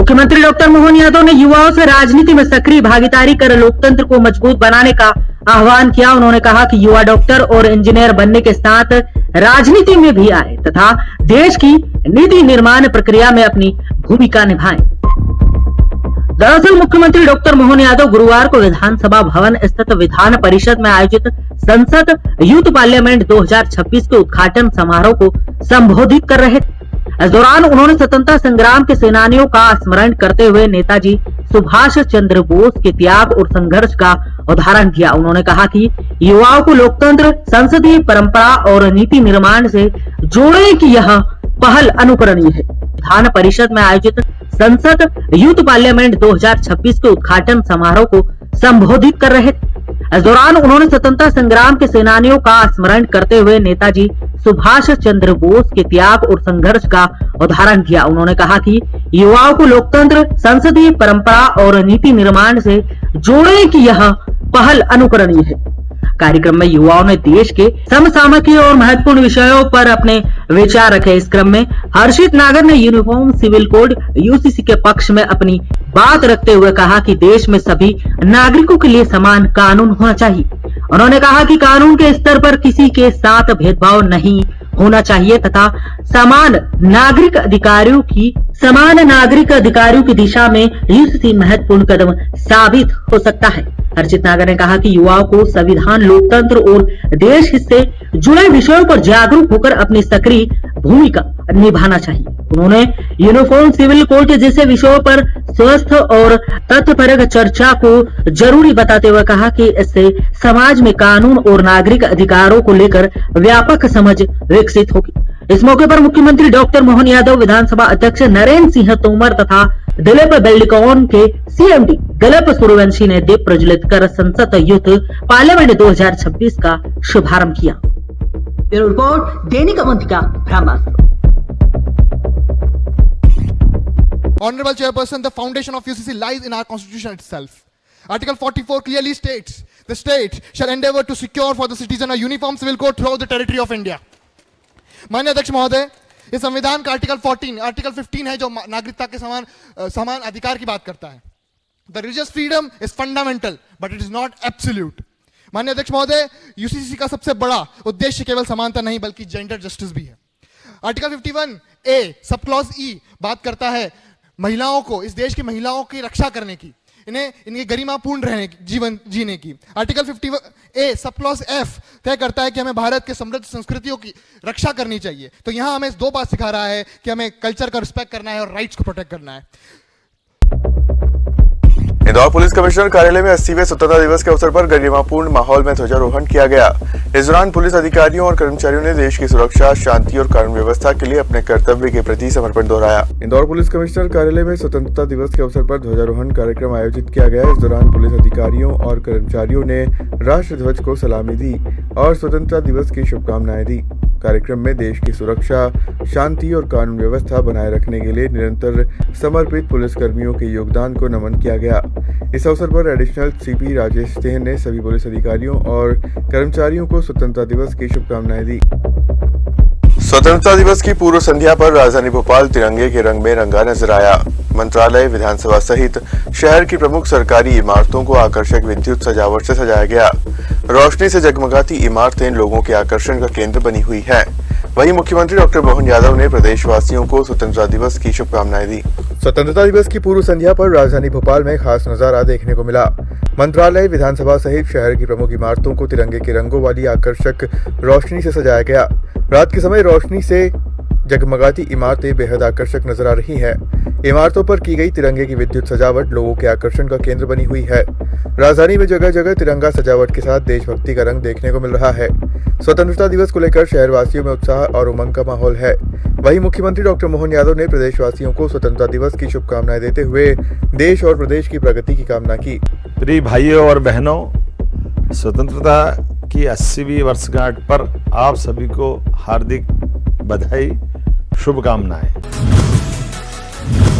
मुख्यमंत्री डॉक्टर मोहन यादव ने युवाओं से राजनीति में सक्रिय भागीदारी कर लोकतंत्र को मजबूत बनाने का आह्वान किया। उन्होंने कहा कि युवा डॉक्टर और इंजीनियर बनने के साथ राजनीति में भी आए तथा देश की नीति निर्माण प्रक्रिया में अपनी भूमिका निभाएं। दरअसल मुख्यमंत्री डॉक्टर मोहन यादव गुरुवार को विधानसभा भवन स्थित विधान परिषद में आयोजित संसद यूथ पार्लियामेंट 2026 के उद्घाटन समारोह को संबोधित कर रहे थे। इस दौरान उन्होंने स्वतंत्रता संग्राम के सेनानियों का स्मरण करते हुए नेताजी सुभाष चंद्र बोस के त्याग और संघर्ष का उदाहरण दिया। उन्होंने कहा कि युवाओं को लोकतंत्र, संसदीय परंपरा और नीति निर्माण से जोड़ने की यह पहल अनुकरणीय है। विधान परिषद में आयोजित संसद यूथ पार्लियामेंट 2026 के उद्घाटन समारोह को संबोधित कर रहे थे। इस दौरान उन्होंने स्वतंत्रता संग्राम के सेनानियों का स्मरण करते हुए नेताजी सुभाष चंद्र बोस के त्याग और संघर्ष का उदाहरण दिया। उन्होंने कहा कि युवाओं को लोकतंत्र, संसदीय परंपरा और नीति निर्माण से जोड़ने की यह पहल अनुकरणीय है। कार्यक्रम में युवाओं ने देश के समसामयिक और महत्वपूर्ण विषयों पर अपने विचार रखे। इस क्रम में हर्षित नागर ने यूनिफॉर्म सिविल कोड यूसीसी के पक्ष में अपनी बात रखते हुए कहा कि देश में सभी नागरिकों के लिए समान कानून होना चाहिए। उन्होंने कहा कि कानून के स्तर पर किसी के साथ भेदभाव नहीं होना चाहिए तथा समान नागरिक अधिकारियों की दिशा में यूसीसी महत्वपूर्ण कदम साबित हो सकता है। हर्षित नागर ने कहा कि युवाओं को संविधान, लोकतंत्र और देश से जुड़े विषयों पर जागरूक होकर अपनी सक्रिय भूमिका निभाना चाहिए। उन्होंने यूनिफॉर्म सिविल कोड जैसे विषयों पर स्वस्थ और तथ्यपरक चर्चा को जरूरी बताते हुए कहा कि इससे समाज में कानून और नागरिक अधिकारों को लेकर व्यापक समझ विकसित होगी। इस मौके पर मुख्यमंत्री डॉक्टर मोहन यादव, विधानसभा अध्यक्ष नरेंद्र सिंह तोमर तथा दिलीप बिल्डकॉन के सीएमडी दिलीप सूर्यवंशी ने दीप प्रज्वलित कर संसद यूथ पार्लियामेंट 2026 का शुभारंभ किया। Bureau report, Dainik Avantika, Brahmastra. Honorable Chairperson, the foundation of UCC lies in our constitution itself. Article 44 clearly states, the state shall endeavor to secure for the citizen a uniform civil code throughout the territory of India. माननीय अध्यक्ष महोदय, इस संविधान का article 15 है जो नागरिकता के समान अधिकार की बात करता है। The religious freedom is fundamental, but it is not absolute. माननीय अध्यक्ष महोदय, यूसीसी का सबसे बड़ा उद्देश्य केवल समानता नहीं बल्कि जेंडर जस्टिस भी है। आर्टिकल 51A सब क्लॉज ई बात करता है महिलाओं को, इस देश की महिलाओं की रक्षा करने की, इन्हें इनके गरिमापूर्ण रहने की, जीवन जीने की। Article 50A sub clause F तय करता है कि हमें भारत के समृद्ध संस्कृतियों की रक्षा करनी चाहिए। तो यहां हमें दो बात सिखा रहा है कि हमें कल्चर का रिस्पेक्ट करना है और राइट्स को प्रोटेक्ट करना है। इंदौर पुलिस कमिश्नर कार्यालय में 80वें स्वतंत्रता दिवस के अवसर पर गरिमापूर्ण माहौल में ध्वजारोहण किया गया। इस दौरान पुलिस अधिकारियों और कर्मचारियों ने देश की सुरक्षा, शांति और कानून व्यवस्था के लिए अपने कर्तव्य के प्रति समर्पण दोहराया। इंदौर पुलिस कमिश्नर कार्यालय में स्वतंत्रता दिवस के अवसर पर ध्वजारोहण कार्यक्रम आयोजित किया गया। इस दौरान पुलिस अधिकारियों और कर्मचारियों ने राष्ट्र ध्वज को सलामी दी और स्वतंत्रता दिवस की शुभकामनाएं दी। कार्यक्रम में देश की सुरक्षा, शांति और कानून व्यवस्था बनाए रखने के लिए निरंतर समर्पित पुलिसकर्मियों के योगदान को नमन किया गया। इस अवसर पर एडिशनल सीपी राजेश सेन ने सभी पुलिस अधिकारियों और कर्मचारियों को स्वतंत्रता दिवस की शुभकामनाएं दी। स्वतंत्रता दिवस की पूर्व संध्या पर राजधानी भोपाल तिरंगे के रंग में रंगा नजर आया। मंत्रालय, विधानसभा सहित शहर की प्रमुख सरकारी इमारतों को आकर्षक विद्युत सजावट से सजाया गया। रोशनी से जगमगाती इमारतें लोगों के आकर्षण का केंद्र बनी हुई है। वहीं मुख्यमंत्री डॉक्टर मोहन यादव ने प्रदेशवासियों को स्वतंत्रता दिवस की शुभकामनाएं दी। स्वतंत्रता दिवस की पूर्व संध्या पर राजधानी भोपाल में खास नजारा देखने को मिला। मंत्रालय, विधानसभा सहित शहर की प्रमुख इमारतों को तिरंगे के रंगों वाली आकर्षक रोशनी से सजाया गया। रात के समय रोशनी से जगमगाती इमारतें बेहद आकर्षक नजर आ रही हैं। इमारतों पर की गई तिरंगे की विद्युत सजावट लोगों के आकर्षण का केंद्र बनी हुई है। राजधानी में जगह जगह तिरंगा सजावट के साथ देशभक्ति का रंग देखने को मिल रहा है। स्वतंत्रता दिवस को लेकर शहरवासियों में उत्साह और उमंग का माहौल है। वहीं मुख्यमंत्री डॉक्टर मोहन यादव ने प्रदेशवासियों को स्वतंत्रता दिवस की शुभकामनाएं देते हुए देश और प्रदेश की प्रगति की कामना की। प्रिय भाइयों और बहनों, स्वतंत्रता की 80वीं वर्षगांठ पर आप सभी को हार्दिक बधाई, शुभकामनाएं।